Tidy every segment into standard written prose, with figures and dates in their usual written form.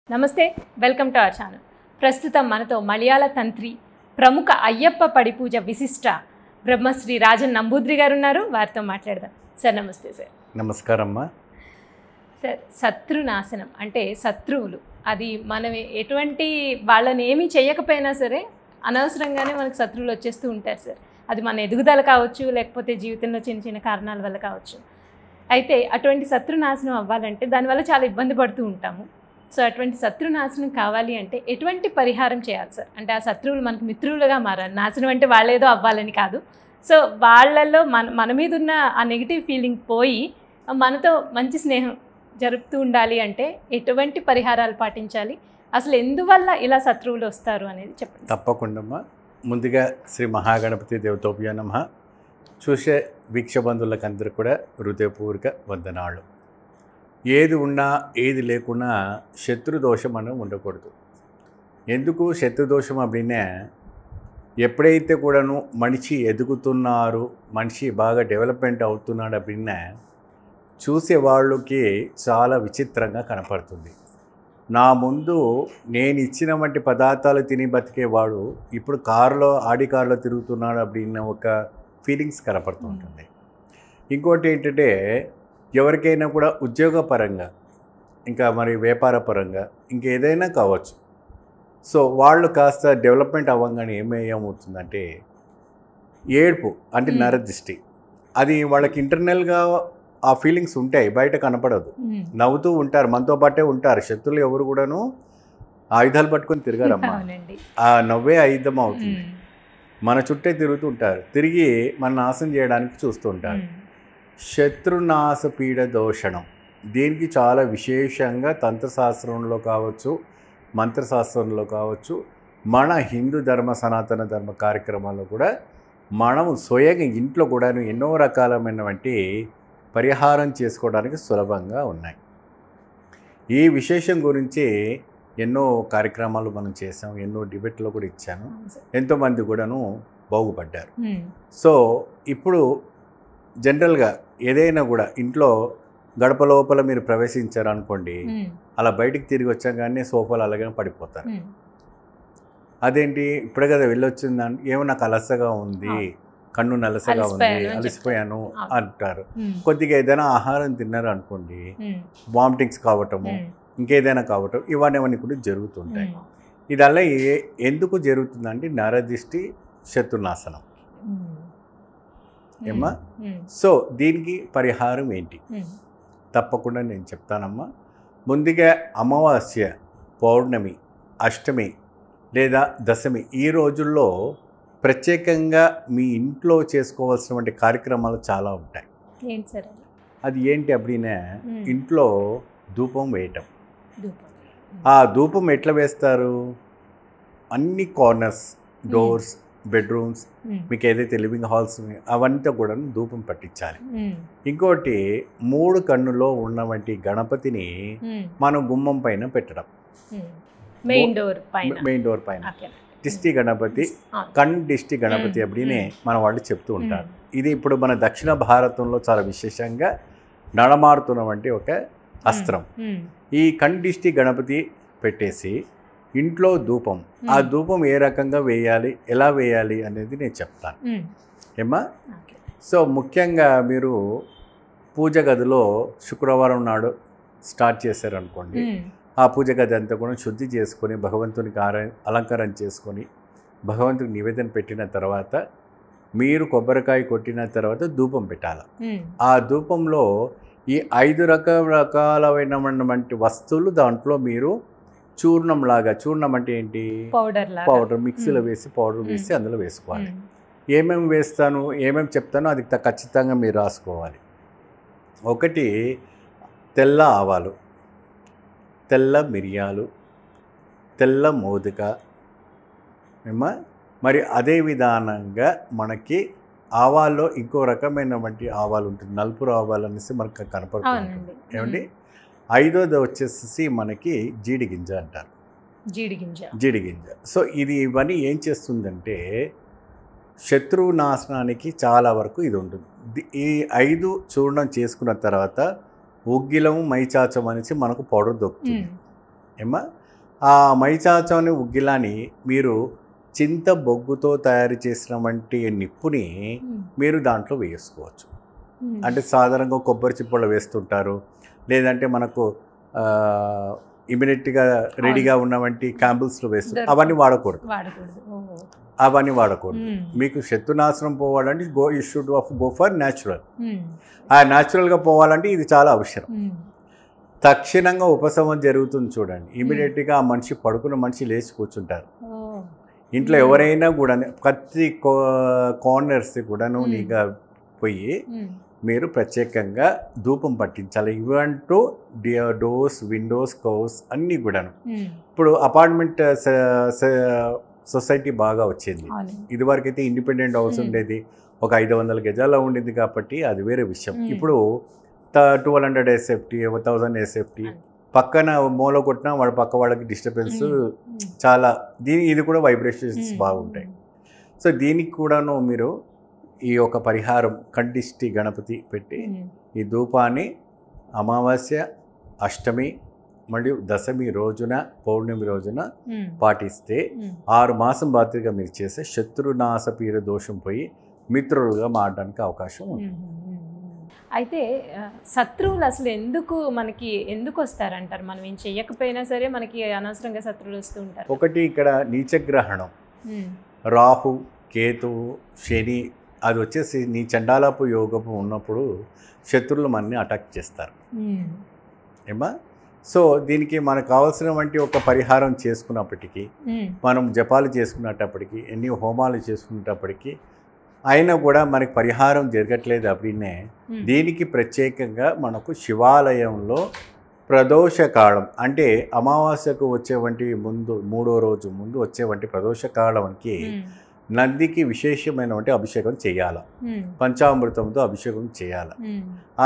నమస్తే, welcome to our channel. ప్రస్తుతం మనతో మలయాళ తంత్రి, ప్రముఖ అయ్యప్ప పడి పూజ విశిష్ట బ్రహ్మశ్రీ రాజన్ నంబూద్రి గారు ఉన్నారు. వారితో మాట్లాడదాం. సార్ నమస్తే. సార్ నమస్కారం అమ్మా. సార్, శత్రునాశనం అంటే శత్రువులు, అది మనం ఎటువంటి వాళ్ళని ఏమీ చేయకపోయినా సరే అనవసరంగానే మనకు శత్రువులు వచ్చేస్తూ ఉంటారు సార్. అది మన ఎదుగుదల కావచ్చు, లేకపోతే జీవితంలో చిన్న చిన్న కారణాల వల్ల కావచ్చు. అయితే అటువంటి శత్రునాశనం అవ్వాలంటే దానివల్ల చాలా ఇబ్బంది పడుతూ ఉంటాము. సో అటువంటి శత్రునాశనం కావాలి అంటే ఎటువంటి పరిహారం చేయాలి సార్? అంటే ఆ శత్రువులు మనకు మిత్రులుగా మారాలి. నాశనం అంటే వాళ్ళేదో అవ్వాలని కాదు. సో వాళ్ళల్లో మన మీద ఉన్న ఆ నెగిటివ్ ఫీలింగ్ పోయి మనతో మంచి స్నేహం జరుపుతూ ఉండాలి అంటే ఎటువంటి పరిహారాలు పాటించాలి? అసలు ఎందువల్ల ఇలా శత్రువులు వస్తారు అనేది చెప్పండి. తప్పకుండా అమ్మా. ముందుగా శ్రీ మహాగణపతి దేవతోభ్యో నమః. చూసే వీక్షబంధువులకు అందరూ కూడా హృదయపూర్వక వందనాలు. ఏది ఉన్నా ఏది లేకున్నా శత్రుదోషం మనం ఉండకూడదు. ఎందుకు శత్రుదోషం అప్పుడినే, ఎప్పుడైతే కూడాను మనిషి ఎదుగుతున్నారు, మనిషి బాగా డెవలప్మెంట్ అవుతున్నాడు అప్పుడినే చూసే వాళ్ళకి చాలా విచిత్రంగా కనపడుతుంది. నా ముందు నేను ఇచ్చిన వంటి పదార్థాలు తిని బతికేవాడు ఇప్పుడు ఆడి కారులో తిరుగుతున్నాడు అప్పుడిన్న ఒక ఫీలింగ్స్ కనపడుతుంటుంది. ఇంకోటి ఏంటంటే, ఎవరికైనా కూడా ఉద్యోగపరంగా, ఇంకా మరి వ్యాపారపరంగా, ఇంకేదైనా కావచ్చు. సో వాళ్ళు కాస్త డెవలప్మెంట్ అవ్వగానే ఏమవుతుందంటే ఏడుపు, అంటే నరదృష్టి. అది వాళ్ళకి ఇంటర్నల్గా ఆ ఫీలింగ్స్ ఉంటాయి, బయట కనపడదు. నవ్వుతూ ఉంటారు, మనతో పాటే ఉంటారు. శత్రువులు ఎవరు కూడాను ఆయుధాలు పట్టుకొని తిరగారమ్మా. ఆ నవ్వే ఆయుధం అవుతుంది. మన చుట్టే తిరుగుతూ ఉంటారు, తిరిగి మన నాశనం చేయడానికి చూస్తూ ఉంటారు. శత్రునాశ పీడ దోషణం, దీనికి చాలా విశేషంగా తంత్రశాస్త్రంలో కావచ్చు, మంత్రశాస్త్రంలో కావచ్చు, మన హిందూ ధర్మ సనాతన ధర్మ కార్యక్రమాల్లో కూడా మనము స్వయంగా ఇంట్లో కూడా ఎన్నో రకాలమైనటువంటి పరిహారం చేసుకోవడానికి సులభంగా ఉన్నాయి. ఈ విశేషం గురించి ఎన్నో కార్యక్రమాలు మనం చేసాం, ఎన్నో డిబేట్లో కూడా ఇచ్చాను, ఎంతోమంది కూడాను బాగుపడ్డారు. సో ఇప్పుడు జనరల్గా ఏదైనా కూడా ఇంట్లో గడప లోపల మీరు ప్రవేశించారనుకోండి, అలా బయటికి తిరిగి వచ్చాగానే సోఫాలు అలాగే పడిపోతారు. అదేంటి ఇప్పుడే కదా వెళ్ళొచ్చిందని, ఏమో నాకు అలసగా ఉంది, కన్ను నలసగా ఉంది, అలసిపోయాను అంటారు. కొద్దిగా ఏదైనా ఆహారం తిన్నారు అనుకోండి, వామిటింగ్స్ కావటము, ఇంకేదైనా కావటం, ఇవన్నీ కూడా జరుగుతుంటాయి. ఇదల్లా ఎందుకు జరుగుతుందంటే నరదిష్టి, శత్రునాశనం ఏమ్మా. సో దీనికి పరిహారం ఏంటి? తప్పకుండా నేను చెప్తానమ్మా. ముందుగా అమావాస్య, పౌర్ణమి, అష్టమి లేదా దశమి, ఈ రోజుల్లో ప్రత్యేకంగా మీ ఇంట్లో చేసుకోవాల్సినటువంటి కార్యక్రమాలు చాలా ఉంటాయి. అది ఏంటి అప్పుడినే, ఇంట్లో ధూపం వేయటం. ఆ ధూపం ఎట్లా వేస్తారు? అన్ని కార్నర్స్, డోర్స్, బెడ్రూమ్స్, మీకు ఏదైతే లివింగ్ హాల్స్ అవంతా కూడా ధూపం పట్టించాలి. ఇంకోటి, 3 కన్నులో ఉన్నవంటి గణపతిని మనం గుమ్మం పైన పెట్టడం, మెయిన్ డోర్ పైన. దిష్టి గణపతి, దిష్టి గణపతి అప్పుడినే మన వాళ్ళు చెప్తూ ఉంటారు. ఇది ఇప్పుడు మన దక్షిణ భారతంలో చాలా విశేషంగా నడమారుతున్నవంటి ఒక అస్త్రం. ఈ దిష్టి గణపతి పెట్టేసి ఇంట్లో ధూపం, ఆ ధూపం ఏ రకంగా వేయాలి, ఎలా వేయాలి అనేది నేను చెప్తాను ఏమ్మా. సో ముఖ్యంగా మీరు పూజ గదిలో శుక్రవారం నాడు స్టార్ట్ చేశారనుకోండి, ఆ పూజ గది అంతా కూడా శుద్ధి చేసుకొని, భగవంతునికి అలంకారం చేసుకొని, భగవంతునికి నివేదన పెట్టిన తర్వాత మీరు కొబ్బరికాయ కొట్టిన తర్వాత ధూపం పెట్టాలి. ఆ ధూపంలో ఈ 5 రకాలైనటువంటి వస్తువులు దాంట్లో మీరు చూర్ణం అంటే ఏంటి, పౌడర్ మిక్సీలో వేసి పౌడర్ వేసి అందులో వేసుకోవాలి. ఏమేమి వేస్తాను, ఏమేమి చెప్తానో అది ఖచ్చితంగా మీరు రాసుకోవాలి. ఒకటి, తెల్ల ఆవాలు, తెల్ల మిరియాలు, తెల్ల మోదుక ఏమా. మరి అదే విధానంగా మనకి ఆవాల్లో ఇంకో రకమైనటువంటి ఆవాలు ఉంటుంది, నలుపు ఆవాలు అనేసి మనకు కనపడుతుంది. ఏమండి, 5వది వచ్చేసి మనకి జీడిగింజ అంటారు, జీడిగింజ. సో ఇవన్నీ ఏం చేస్తుందంటే శత్రువు నాశనానికి చాలా వరకు ఇది ఉంటుంది. ఈ 5 చూర్ణం చేసుకున్న తర్వాత ఉగ్గిలము, మైచాచం అనేసి మనకు పౌడర్ దొరుకుతుంది ఏమా ఆ మైచాచని ఉగ్గిలాని మీరు చింత బొగ్గుతో తయారు చేసిన వంటి నిప్పుని మీరు దాంట్లో వేసుకోవచ్చు. అంటే సాధారణంగా కొబ్బరి చిప్పలు వేస్తుంటారు, లేదంటే మనకు ఇమీడియట్గా రెడీగా ఉన్న వంటి క్యాంబుల్స్లో వేస్తుంటారు. అవన్నీ వాడకూడదు. అవన్నీ వాడకూడదు. మీకు శత్రునాశనం పోవాలంటే you should go for natural. ఆ న్యాచురల్గా పోవాలంటే ఇది చాలా అవసరం. తక్షణంగా ఉపశమనం జరుగుతుంది చూడండి. ఇమీడియట్గా ఆ మనిషి పడుకున్న మనిషి లేచి కూర్చుంటారు. ఇంట్లో ఎవరైనా కూడా ప్రతి కార్నర్స్ కూడాను నీగా పోయి మీరు ప్రత్యేకంగా ధూపం పట్టించాలి. Even to doors, windows, covers అన్నీ కూడాను. ఇప్పుడు అపార్ట్మెంట్ సొసైటీ బాగా వచ్చింది. ఇదివరకైతే ఇండిపెండెంట్ హౌస్ ఉండేది, ఒక 500 గజాల్లో ఉండేది కాబట్టి అది వేరే విషయం. ఇప్పుడు 1200 SFT, 1000 SFT పక్కన మూల కొట్టినా వాళ్ళ పక్క వాళ్ళకి డిస్టర్బెన్స్ చాలా. ఇది కూడా వైబ్రేషన్స్ బాగుంటాయి. సో దీనికి కూడాను మీరు ఈ యొక్క పరిహారం కంఠిష్టి గణపతి పెట్టి ఈ ధూపాన్ని అమావాస్య, అష్టమి మరియు దశమి రోజున, పౌర్ణమి రోజున పాటిస్తే 6 మాసం బాధ్యతగా మీరు చేస్తే శత్రునాశ పీడ దోషం పోయి మిత్రులుగా మారడానికి అవకాశం ఉంది. అయితే శత్రువులు అసలు ఎందుకు వస్తారంటారు? మనం ఏం చెయ్యకపోయినా సరే మనకి అనవసరంగా శత్రువులు వస్తూ ఉంటారు. ఒకటి ఇక్కడ నీచగ్రహణం, రాహు, కేతువు, శని అది వచ్చేసి నీ చండాలపు యోగము ఉన్నప్పుడు శత్రువులు మనని అటాక్ చేస్తారు ఏమా. సో దీనికి మనకు కావాల్సిన వంటి ఒక పరిహారం చేసుకున్నప్పటికీ, మనం జపాలు చేసుకున్నప్పటికీ, ఎన్ని హోమాలు చేసుకునేటప్పటికీ అయినా కూడా మనకి పరిహారం జరగట్లేదు. అప్పుడే దీనికి ప్రత్యేకంగా మనకు శివాలయంలో ప్రదోష కాలం అంటే అమావాస్యకు వచ్చేవంటి ముందు 3వ రోజు ముందు వచ్చేవంటి ప్రదోష కాలంకి నందికి విశేషమైనటువంటి అభిషేకం చేయాలి. పంచామృతంతో అభిషేకం చేయాలి.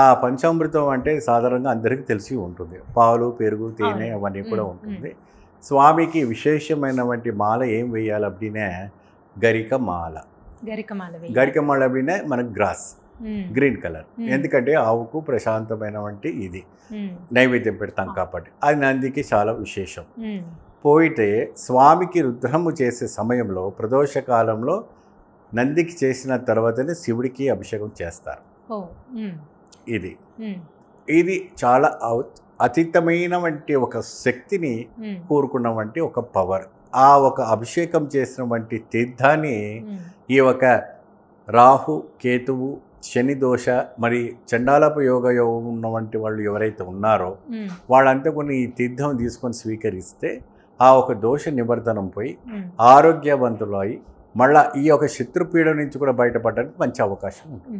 ఆ పంచామృతం అంటే సాధారణంగా అందరికీ తెలిసి ఉంటుంది. పాలు, పెరుగు, తేనె అవన్నీ కూడా ఉంటుంది. స్వామికి విశేషమైనటువంటి మాల ఏం వేయాలి అప్పుడే గరికమాల. గరికమాల అప్పుడే మనకు గ్రాస్ గ్రీన్ కలర్. ఎందుకంటే ఆవుకు ప్రశాంతమైనటువంటి ఇది నైవేద్యం పెడతాం కాబట్టి అది నందికి చాలా విశేషం. పోయితే స్వామికి రుద్రము చేసే సమయంలో ప్రదోష కాలంలో నందికి చేసిన తర్వాతనే శివుడికి అభిషేకం చేస్తారు. ఇది చాలా అతీతమైన వంటి ఒక శక్తిని కోరుకున్న వంటి ఒక పవర్. ఆ ఒక అభిషేకం చేసిన వంటి తీర్థాన్ని ఈ ఒక రాహు, కేతువు, శని దోష మరి చండాలపు యోగ ఉన్న వంటి వాళ్ళు ఎవరైతే ఉన్నారో వాళ్ళంతా కొన్ని ఈ తీర్థం తీసుకొని స్వీకరిస్తే ఆ ఒక దోష నివర్ధనం పోయి ఆరోగ్యవంతులు అయి మళ్ళీ ఈ యొక్క శత్రుపీడ నుంచి కూడా బయటపడడానికి మంచి అవకాశం ఉంటుంది.